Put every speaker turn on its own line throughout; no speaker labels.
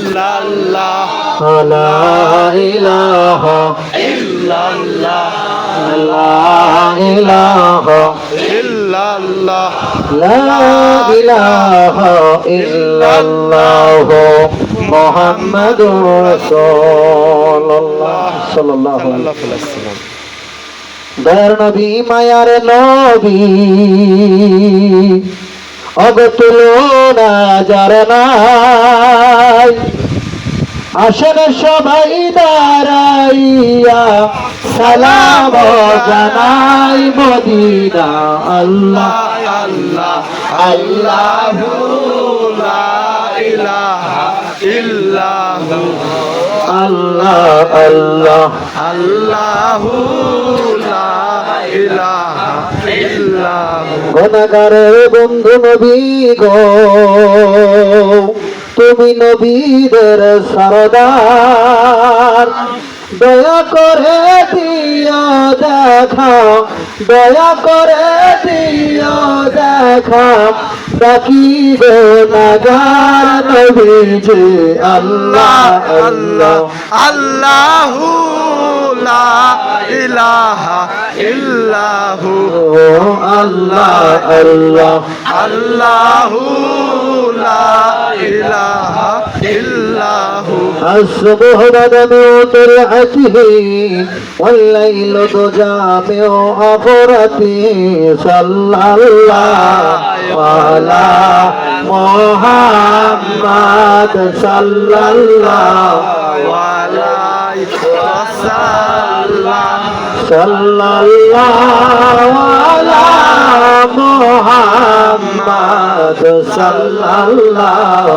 ইল্লাল্লাহ
লা ইলাহা
ইল্লাল্লাহ
লা ইলাহা
ইল্লাল্লাহ
লা ইলাহা ইল্লাল্লাহ মুহাম্মাদুর রাসূলুল্লাহ সাল্লাল্লাহু আলাইহি ওয়াসাল্লাম। দয়ার নবী মায়ার নবী অগতুলনা যার নাই, আসেন সবাই দাঁড়াইয়া সালাম জানাই মদিনা। আল্লাহ
আল্লাহ আল্লাহু লা ইলাহা ইল্লাহু
আল্লাহ আল্লাহ
আল্লাহু লা ইলাহা ইল্লাহু।
গুনাহগারের বন্ধু নবী গো, তুমি নবীদের সরদার, দয়া করে দিও দেখা, দয়া করে দিও দেখা, ডাকিব নাগার নবীজি। আল্লাহ আল্লাহ
আল্লাহু লা ইলাহা ইল্লাহু
আল্লাহ আল্লাহ
আল্লাহু লা ইলাহা ইল্লাহু।
الصبح بدا من طلعته والليل ضجى من غفرته، صلى الله على محمد صلى الله
عليه وسلم
صلى الله على محمد صلى الله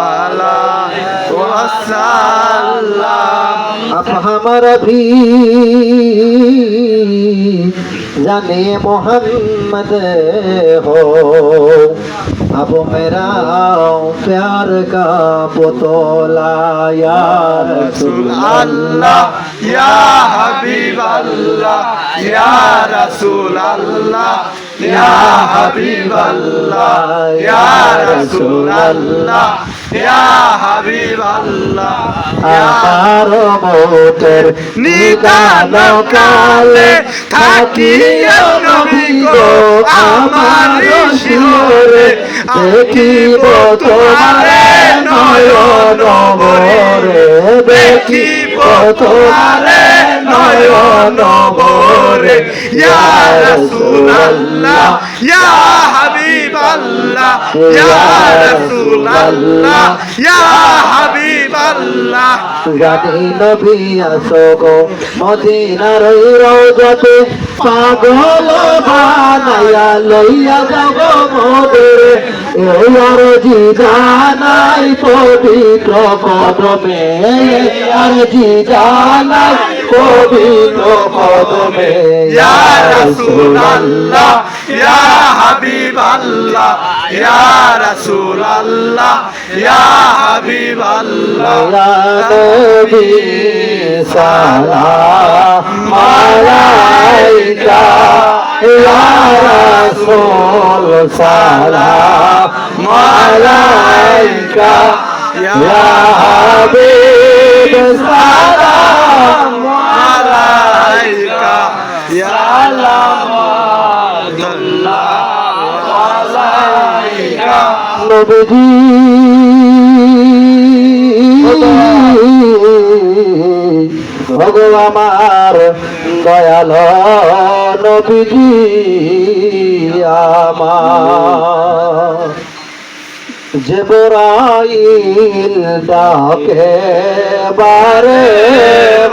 عليه وسلم।
अब हमारा भी जाने मोहम्मद हो, अब मेरा प्यार का पुतला या रसूल
अल्लाह या हबीब अल्लाह या रसूल अल्लाह या हबीब अल्लाह या रसूल अल्लाह या हबीब अल्लाह।
আমার মতের নিদান কালে থাকিও নবী গো আমার শিরে, দেখিব তোমারে নয়ন ভরে, দেখিব তোমারে নয়ন ভরে।
या रसूल अल्लाह या हबीब अल्लाह या रसूल अल्लाह या हबीब अल्लाह।
জানি নবী আসো গো মদিনার রওজাতে, পাগল বানায়া লইয়া যাব মোদের, এই আরজি জানাই পবিত্র কদমে, আরজি জানাই পবিত্র কদমে।
या रसूल अल्लाह या हबीब अल्लाह या रसूल अल्लाह या हबीब अल्लाह।
या नबी सलाम अलैका, या रसूल सलाम अलैका, या हबीब सलाम
अलैका या अलैका।
নবীজি ভগবান আমার দয়াল নবীজি আমার, জিবরাইল ডাকে বারে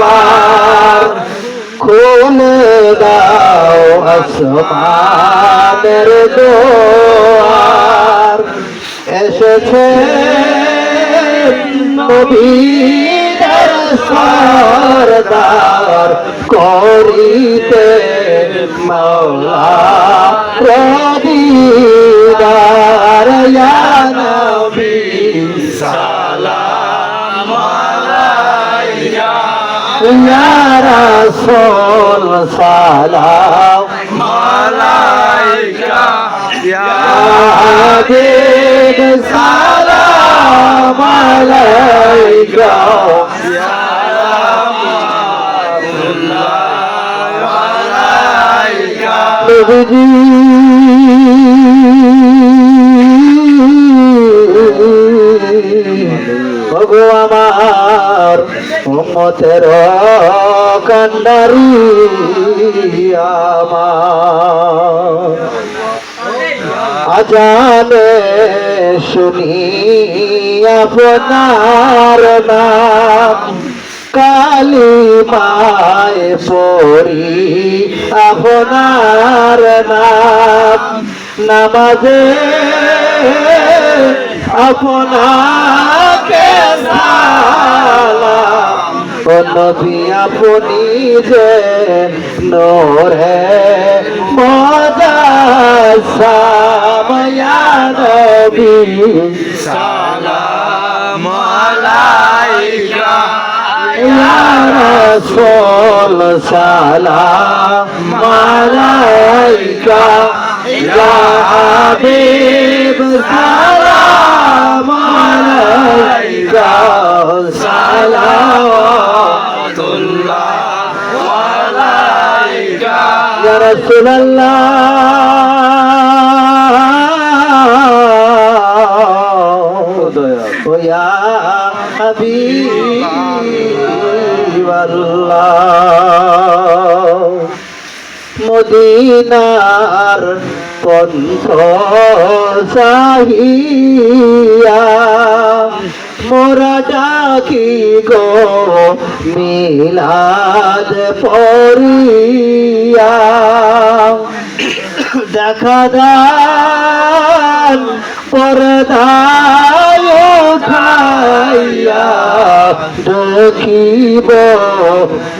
বার, খুলে দাও আসমানের দুয়ার, এসেছে নবীর সরদার, করিতে মাওলা প্রদীদার। ইয়া নবী
সালাম আলাইকা
ইয়া রাসূল সালাম
আলাইকা ইয়া
হাবিব সালাম আলাইকা। নবীজি ওগো আমার উম্মতের কান্ডারি আমার আজানে শুনি আপনার নাম কালিমায় পড়ি আপনার নাম নামাজে আপনাকে সালাম ও নবী আপনি যে নূরে মুজাসসাম ইয়া নবী
সালাম আলাইকা
ইয়া রাসূল সালাম আলাইকা ইয়া হাবিব সালাম আলাইকা সালাওয়াতুল্লাহ আলাইকা ইয়া রাসূলুল্লাহ ও ইয়া হাবিবাল্লাহ মদিনার পন্থ সাহিয়া মোরা ডাকি গো মিলাদ পড়িয়া দেখা দান পর্দায় খাইয়া দেখিব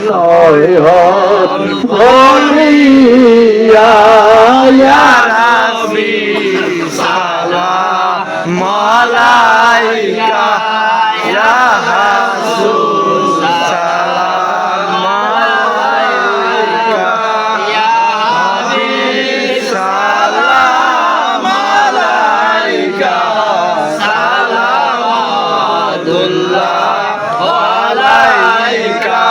নয়ন ভরিয়া ইয়া
রাব্বি সালাম আলাইকা ইয়া রাসূল সালাম আলাইকা ইয়া হাবিব সালাম আলাইকা সালাওয়াতুল্লাহ আলাইকা